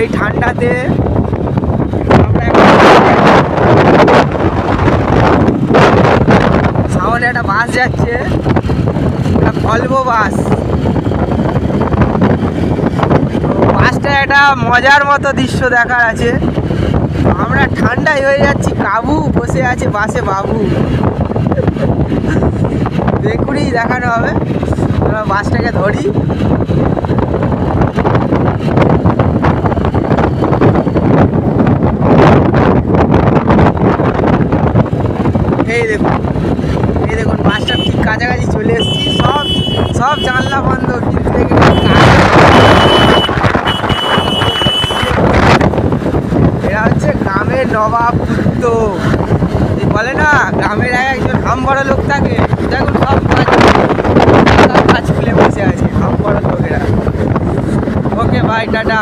এই ঠান্ডাতে সামনে একটা বাস যাচ্ছে, ভলভো বাস। বাসটা একটা মজার মতো দৃশ্য দেখার আছে। আমরা ঠান্ডায় হয়ে যাচ্ছি কাবু, বসে আছে বাসে বাবু। দেখুনই দেখানো হবে, আমরা বাসটাকে ধরি। এই দেখুন বাসটা ঠিক কাছাকাছি চলে এসেছি। সব জানলা বন্ধ, কিন্তু এরা হচ্ছে গ্রামের নবাব পুত্র। বলে না, গ্রামের একজন হাম বড় লোক থাকে, দেখুন সব কাজ খুলে বসে আছে হাম বড় লোকেরা। ওকে ভাই, টাটা।